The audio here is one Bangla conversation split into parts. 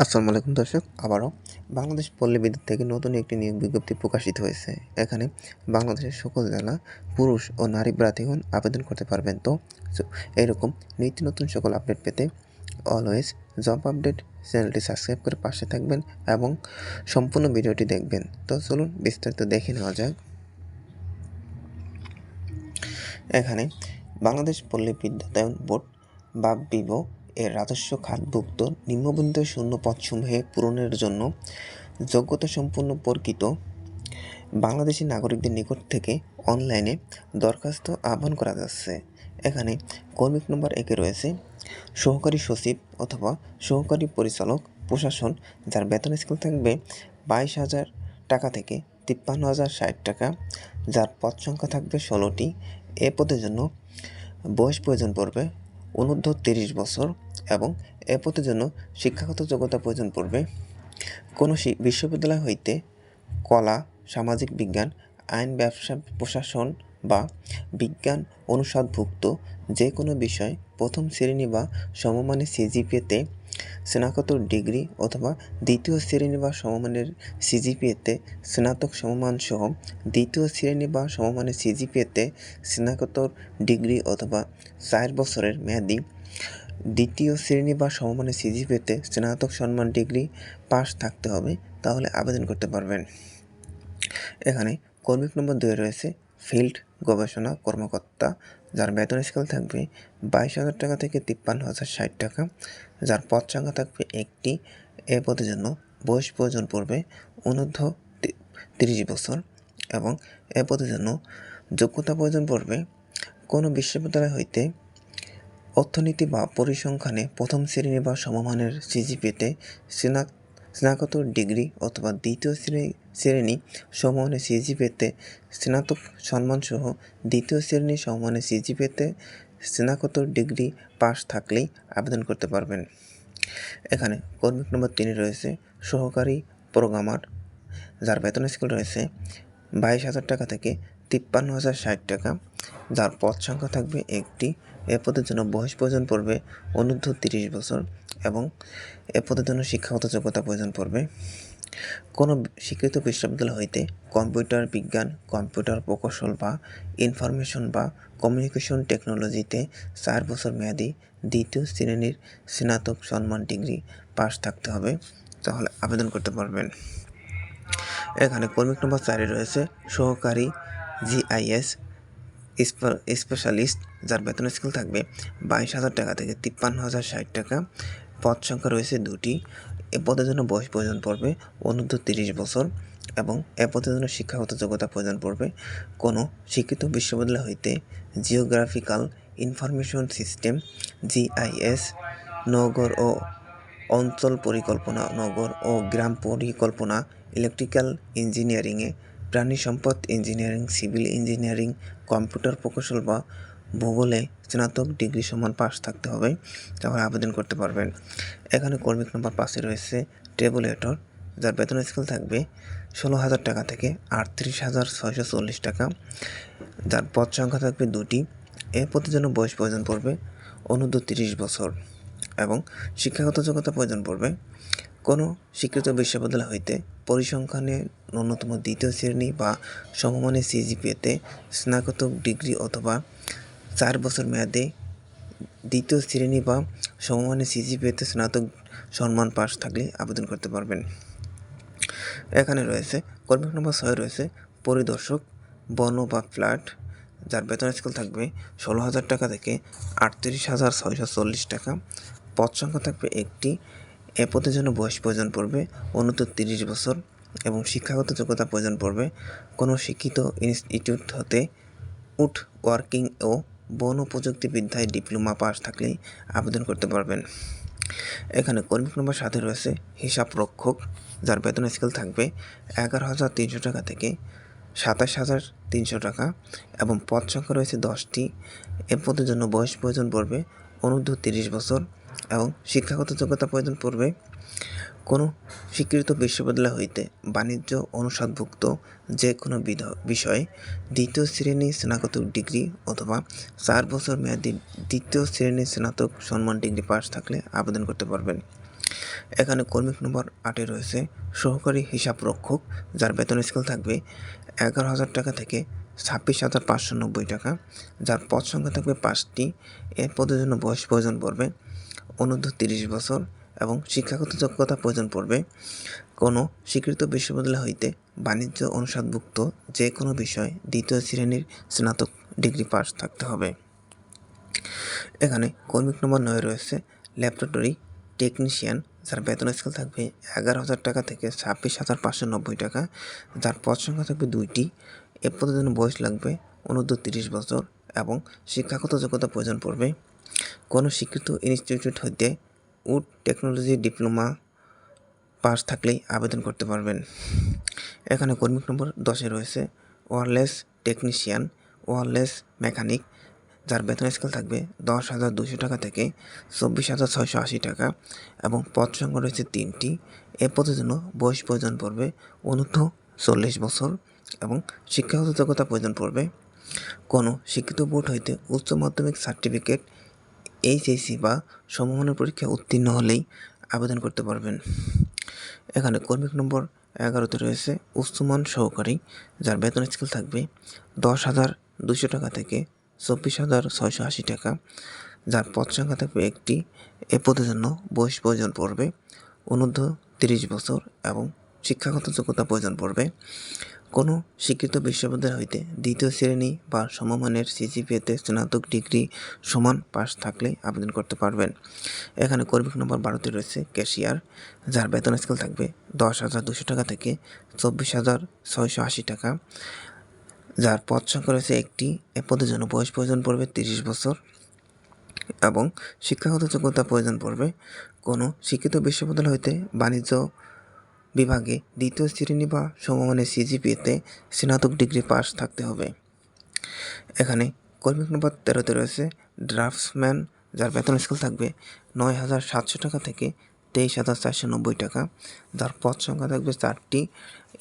আসসালামু আলাইকুম দর্শক, আবারও বাংলাদেশ পল্লী বিদ্যুৎ থেকে নতুন একটি নিয়োগ বিজ্ঞপ্তি প্রকাশিত হয়েছে। এখানে বাংলাদেশের সকল জেলা পুরুষ ও নারী প্রার্থীগণ আবেদন করতে পারবেন। তো এরকম নিত্য নতুন সকল আপডেট পেতে অলওয়েজ জব আপডেট চ্যানেলটি সাবস্ক্রাইব করে পাশে থাকবেন এবং সম্পূর্ণ ভিডিওটি দেখবেন। তো চলুন বিস্তারিত দেখে নেওয়া যাক। এখানে বাংলাদেশ পল্লী বিদ্যুতায়ন বোর্ড বা বিবো এর রাজস্ব খাতভুক্ত নিম্নবন্ধিত শূন্য পদসমূহে পূরণের জন্য যোগ্যতা সম্পন্ন প্রকৃত বাংলাদেশি নাগরিকদের নিকট থেকে অনলাইনে দরখাস্ত আহ্বান করা যাচ্ছে। এখানে কর্মিক নম্বর 1-এ রয়েছে সহকারী সচিব অথবা সহকারী পরিচালক প্রশাসন, যার বেতন স্কেল থাকবে 22,000 টাকা থেকে 53,060 টাকা, যার পদ সংখ্যা থাকবে 16টি। এ পদের জন্য বয়স প্রয়োজন পড়বে অনূর্ধ্ব 30 বছর এবং এ পদের জন্য শিক্ষাগত যোগ্যতা প্রয়োজন পড়বে কোনো বিশ্ববিদ্যালয় হইতে কলা, সামাজিক বিজ্ঞান, আইন, ব্যবসা, প্রশাসন বা বিজ্ঞান অনুষদভুক্ত যে কোনো বিষয় প্রথম শ্রেণী বা সমমানের সিজিপিএতে স্নাতকোত্তর ডিগ্রি অথবা দ্বিতীয় শ্রেণী বা সমমানের সিজিপিএতে স্নাতক সমমান সহ দ্বিতীয় শ্রেণী বা সমমানের সিজিপিএতে স্নাতকোত্তর ডিগ্রি অথবা 4 বছরের মেয়াদি দ্বিতীয় শ্রেণী বা সমমানের সিজিপিএতে স্নাতক সম্মান ডিগ্রি পাস থাকতে হবে, তাহলে আবেদন করতে পারবেন। এখানে কর্মিক নম্বর 2 রয়েছে ফিল্ড গবেষণা কর্মকর্তা, যার বেতন স্কেল থাকবে 22,000 টাকা থেকে 53,060 টাকা, যার পদ সংখ্যা থাকবে 1টি। এ পদের জন্য বয়স প্রয়োজন পড়বে অনূর্ধ্ব 30 বছর এবং এ পদের জন্য যোগ্যতা প্রয়োজন পড়বে কোনো বিশ্ববিদ্যালয় হইতে অর্থনীতি বা পরিসংখ্যানে প্রথম শ্রেণী বা সমমানের সিজিপিএতে স্নাতকোত্তর ডিগ্রি অথবা দ্বিতীয় শ্রেণী সমমানের সিজিপিএতে স্নাতক সম্মানসহ দ্বিতীয় শ্রেণী সমমানের সিজিপিএতে স্নাতকোত্তর ডিগ্রি পাস থাকলেই আবেদন করতে পারবেন। এখানে কর্মিক নম্বর 3-এ রয়েছে সহকারী প্রোগ্রামার, যার বেতন স্কেল রয়েছে 22,000 টাকা থেকে 53,060 টাকা, যার পদ সংখ্যা থাকবে 1টি। এ পদের জন্য বয়স প্রয়োজন পড়বে অনূর্ধ্ব 30 বছর এবং এ পদের জন্য শিক্ষাগত যোগ্যতা প্রয়োজন পড়বে কোনো স্বীকৃত বিশ্ববিদ্যালয় হইতে কম্পিউটার বিজ্ঞান, কম্পিউটার প্রকৌশল বা ইনফরমেশন বা কমিউনিকেশন টেকনোলজিতে 4 বছর মেয়াদি দ্বিতীয় শ্রেণীর স্নাতক সম্মান ডিগ্রি পাস থাকতে হবে, তাহলে আবেদন করতে পারবেন। এখানে কর্মিক নম্বর 4-এ রয়েছে সহকারী জিআইএস স্পেশালিস্ট, যার বেতন স্কেল থাকবে 22,000 টাকা থেকে 53,060 টাকা, পদ সংখ্যা রয়েছে 2টি। এ পদের জন্য বয়স প্রয়োজন পড়বে অনূর্ধ্ব 30 বছর এবং এ পদের জন্য শিক্ষাগত যোগ্যতা প্রয়োজন পড়বে কোনো স্বীকৃত বিশ্ববিদ্যালয় হইতে জিওগ্রাফিক্যাল ইনফরমেশন সিস্টেম জিআইএস, নগর ও অঞ্চল পরিকল্পনা, নগর ও গ্রাম পরিকল্পনা, ইলেকট্রিক্যাল ইঞ্জিনিয়ারিংয়ে, প্রাণী সম্পদ ইঞ্জিনিয়ারিং, সিভিল ইঞ্জিনিয়ারিং, কম্পিউটার প্রকৌশল বা ভূগোলে স্নাতক ডিগ্রি সমান পাস থাকতে হবে, তাহলে আবেদন করতে পারবেন। এখানে কর্মিক নম্বর 5-এ রয়েছে টেবুলেটর, যার বেতন স্কেল থাকবে 16,000 টাকা থেকে 38,640 টাকা, যার পদ সংখ্যা থাকবে 2টি। এ পদের জন্য বয়স প্রয়োজন পড়বে অনূর্ধ্ব 30 বছর এবং শিক্ষাগত যোগ্যতা প্রয়োজন পড়বে কোনো স্বীকৃত বিশ্ববিদ্যালয় হইতে পরিসংখ্যানে ন্যূনতম দ্বিতীয় শ্রেণী বা সমমানের সিজিপিএতে স্নাতক ডিগ্রি অথবা 4 বছর মেয়াদে দ্বিতীয় শ্রেণী বা সমমানের সিজিপিএতে স্নাতক সম্মান পাস থাকলে আবেদন করতে পারবেন। এখানে রয়েছে কর্মিক নম্বর 6 রয়েছে পরিদর্শক বন বা ফ্ল্যাট, যার বেতন স্কেল থাকবে 16,000 টাকা থেকে 38,640 টাকা, পদ সংখ্যা থাকবে 1টি। এ পদের জন্য বয়স প্রয়োজন পড়বে অনূর্ধ্ব 30 বছর এবং শিক্ষাগত যোগ্যতা প্রয়োজন পড়বে কোনো শিক্ষিত ইনস্টিটিউট হতে উড ওয়ার্কিং ও বন প্রযুক্তিবিদ্যায় ডিপ্লোমা পাস থাকলেই আবেদন করতে পারবেন। এখানে কর্মিক নম্বর 7-এ রয়েছে হিসাব রক্ষক, যার বেতন স্কেল থাকবে 11,300 টাকা থেকে 27,300 টাকা এবং পদ সংখ্যা রয়েছে 10টি। এ পদের জন্য বয়স প্রয়োজন পড়বে অনূর্ধ্ব 30 বছর এবং শিক্ষাগত যোগ্যতা প্রয়োজন পড়বে কোনো স্বীকৃত বিশ্ববিদ্যালয় হইতে বাণিজ্য অনুষদভুক্ত যে কোনো বিষয়ে দ্বিতীয় শ্রেণী স্নাতক ডিগ্রি অথবা 4 বছর মেয়াদী দ্বিতীয় শ্রেণীর স্নাতক সম্মান ডিগ্রি পাস থাকলে আবেদন করতে পারবেন। এখানে কর্মিক নম্বর 8-এ রয়েছে সহকারী হিসাবরক্ষক, যার বেতন স্কেল থাকবে 11,000 টাকা থেকে 26,590 টাকা, যার পদ সংখ্যা থাকবে 5টি। এর পদের জন্য বয়স প্রয়োজন পড়বে অনূর্ধ্ব 30 বছর এবং শিক্ষাগত যোগ্যতা প্রয়োজন পড়বে কোনো স্বীকৃত বিশ্ববিদ্যালয় হইতে বাণিজ্য অনুষদভুক্ত যে কোনো বিষয় 2য় শ্রেণীর স্নাতক ডিগ্রি পাস থাকতে হবে। এখানে কর্মিক নম্বর 9 রয়েছে ল্যাবরেটরি টেকনিশিয়ান, যার বেতন স্কেল থাকবে 11,000 টাকা থেকে 26,590 টাকা, যার পদ সংখ্যা থাকবে 2টি। এ পদের জন্য বয়স লাগবে অনূর্ধ্ব 30 বছর এবং শিক্ষাগত যোগ্যতা প্রয়োজন পড়বে কোনো স্বীকৃত ইনস্টিটিউট হইতে উড টেকনোলজি ডিপ্লোমা পাস থাকলেই আবেদন করতে পারবেন। এখানে কর্মিক নম্বর 10-এ রয়েছে ওয়্যারলেস টেকনিশিয়ান, ওয়্যারলেস মেকানিক, যার বেতন স্কেল থাকবে 10,200 টাকা থেকে 24,680 টাকা এবং পদ সংখ্যা রয়েছে 3টি। এ পদের জন্য বয়স প্রয়োজন পড়বে অনূর্ধ্ব 40 বছর এবং শিক্ষাগত যোগ্যতা প্রয়োজন পড়বে কোনো শিক্ষিত বোর্ড হইতে উচ্চ মাধ্যমিক সার্টিফিকেট, এইচএসসি বা সমমানের পরীক্ষায় উত্তীর্ণ হলেই আবেদন করতে পারবেন। এখানে কর্মিক নম্বর 11-তে রয়েছে উচ্চমান সহকারী, যার বেতন স্কেল থাকবে 10,200 টাকা থেকে 24,680 টাকা, যার পদ সংখ্যা থাকবে 1টি। এ পদের জন্য বয়স প্রয়োজন পড়বে অনূর্ধ্ব 30 বছর এবং শিক্ষাগত যোগ্যতা প্রয়োজন পড়বে কোনো স্বীকৃত বিশ্ববিদ্যালয় হইতে 2য় শ্রেণী বা সমমানের সিজিপিএতে স্নাতক ডিগ্রি সমান পাস থাকলে আবেদন করতে পারবেন। এখানে কর্মিক নম্বর 12-তে রয়েছে ক্যাশিয়ার, যার বেতন স্কেল থাকবে 10,200 টাকা থেকে 24,680 টাকা, যার পদ সংখ্যা রয়েছে 1টি। এ পদের জন্য বয়স প্রয়োজন পড়বে 30 বছর এবং শিক্ষাগত যোগ্যতা প্রয়োজন পড়বে কোনো শিক্ষিত বিশ্ববিদ্যালয় হইতে বাণিজ্য বিভাগে 2য় শ্রেণী বা সমমানের সিজিপিএতে স্নাতক ডিগ্রি পাস থাকতে হবে। এখানে কর্মিক নম্বর 13-তে রয়েছে ড্রাফটসম্যান, যার বেতন স্কেল থাকবে 9,700 টাকা থেকে 23,490 টাকা, যার পদ সংখ্যা থাকবে 4টি।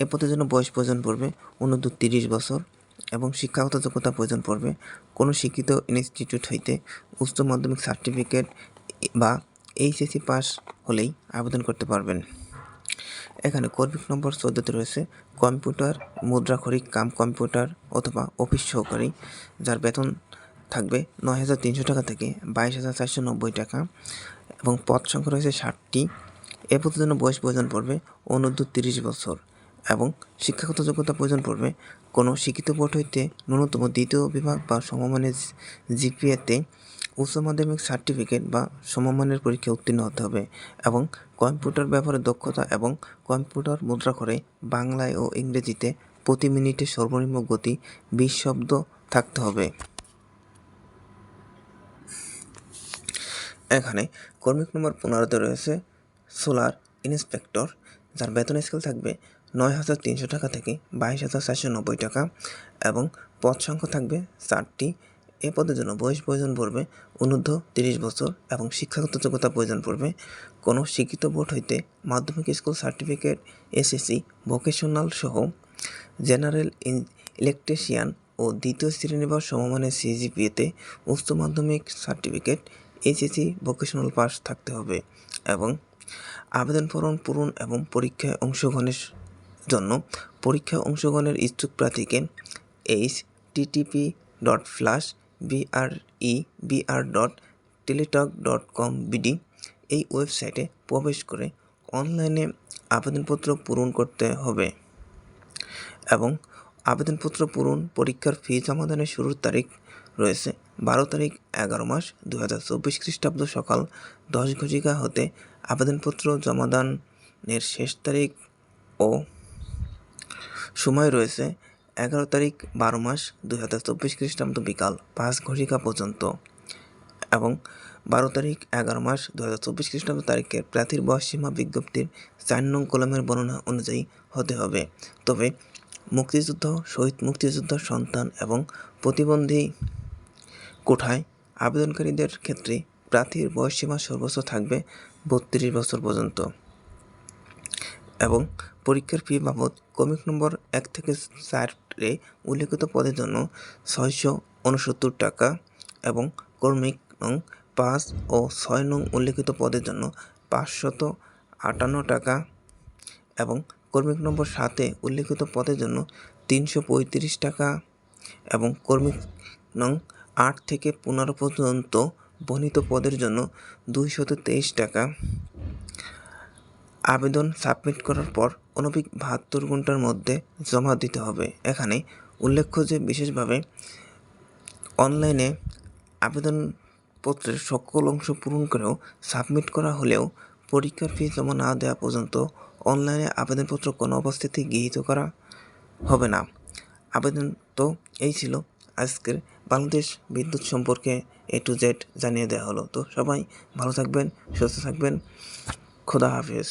এ পদের জন্য বয়স প্রয়োজন পড়বে অনূর্ধ্ব 30 বছর এবং শিক্ষাগত যোগ্যতা প্রয়োজন পড়বে কোনো শিক্ষিত ইনস্টিটিউট হইতে উচ্চ মাধ্যমিক সার্টিফিকেট বা এইচএসসি পাস হলেই আবেদন করতে পারবেন। এখানে কর্মিক নম্বর 14-তে রয়েছে কম্পিউটার মুদ্রাক্ষরিক কাম কম্পিউটার অথবা অফিস সহকারী, যার বেতন থাকবে 9,300 টাকা থেকে 22,490 টাকা এবং পদ সংখ্যা রয়েছে 60টি। এ পদের জন্য বয়স প্রয়োজন পড়বে অনূর্ধ্ব 30 বছর এবং শিক্ষাগত যোগ্যতা প্রয়োজন পড়বে কোনো শিক্ষিত বোর্ড হইতে ন্যূনতম 2য় বিভাগ বা সমমানের জিপিএতে উচ্চ মাধ্যমিক সার্টিফিকেট বা সমমানের পরীক্ষায় উত্তীর্ণ হতে হবে এবং কম্পিউটার ব্যবহারে দক্ষতা এবং কম্পিউটার মুদ্রাক্ষরে বাংলায় ও ইংরেজিতে প্রতি মিনিটে সর্বনিম্ন গতি 20 শব্দ থাকতে হবে। এখানে কর্মিক নম্বর 15-তে রয়েছে সোলার ইন্সপেক্টর, যার বেতন স্কেল থাকবে 9,300 টাকা থেকে 22,490 টাকা এবং পদ সংখ্যা থাকবে 4টি। এ পদের জন্য বয়স প্রয়োজন পড়বে অনূর্ধ্ব 30 বছর এবং শিক্ষাগত যোগ্যতা প্রয়োজন পড়বে কোনো শিক্ষিত বোর্ড হইতে মাধ্যমিক স্কুল সার্টিফিকেট, এসএসসি, ভোকেশনাল সহ জেনারেল ইলেকট্রিশিয়ান ও 2য় শ্রেণী বা সমমানের সিজিপিএতে উচ্চ মাধ্যমিক সার্টিফিকেট, এইচএসসি ভোকেশনাল পাস থাকতে হবে এবং আবেদন ফরম পূরণ এবং পরীক্ষায় অংশগ্রহণের জন্য পরীক্ষায় অংশগ্রহণের ইচ্ছুক প্রার্থীকে http://brebr.teletalk.com/bd এই ওয়েবসাইটে প্রবেশ করে অনলাইনে আবেদনপত্র পূরণ করতে হবে এবং আবেদনপত্র পূরণ পরীক্ষার ফি জমাদানের শুরুর তারিখ রয়েছে 12 তারিখ 11 মাস 2024 খ্রিস্টাব্দ সকাল 10 ঘটিকা হতে আবেদনপত্র জমাদানের শেষ তারিখ ও সময় রয়েছে 11 তারিখ 12 মাস 2024 খ্রিস্টাব্দ বিকাল 5 ঘটিকা পর্যন্ত এবং 12 তারিখ 11 মাস 2024 খ্রিস্টাব্দ তারিখের প্রার্থীর বয়সসীমা বিজ্ঞপ্তির 4 নং কলামের বর্ণনা অনুযায়ী হতে হবে। তবে মুক্তিযুদ্ধ, শহীদ মুক্তিযোদ্ধার সন্তান এবং প্রতিবন্ধী কোঠায় আবেদনকারীদের ক্ষেত্রে প্রার্থীর বয়সসীমা সর্বোচ্চ থাকবে 32 বছর পর্যন্ত এবং পরীক্ষার ফি বাবদ কমিক নম্বর 1 থেকে 4-এ উল্লেখিত পদের জন্য 669 টাকা এবং কর্মিক নং 5 ও 6 নং উল্লেখিত পদের জন্য টাকা এবং কর্মিক নম্বর 7-এ উল্লিখিত পদের জন্য 335 টাকা এবং কর্মিক নং 8 থেকে 15 পর্যন্ত বর্ণিত পদের জন্য 223 টাকা আবেদন সাবমিট করার পর 72 ঘন্টার মধ্যে জমা দিতে হবে। এখানে উল্লেখ্য যে বিশেষভাবে অনলাইনে আবেদনপত্রের সকল অংশ পূরণ করেও সাবমিট করা হলেও পরীক্ষার ফি জমা না দেওয়া পর্যন্ত অনলাইনে আবেদনপত্র কোনো অবস্থাতেই গৃহীত করা হবে না। আবেদন তো এই ছিল আজকের বাংলাদেশ বিদ্যুৎ সম্পর্কে A to Z জানিয়ে দেওয়া হলো। তো সবাই ভালো থাকবেন, সুস্থ থাকবেন। খোদা হাফেজ।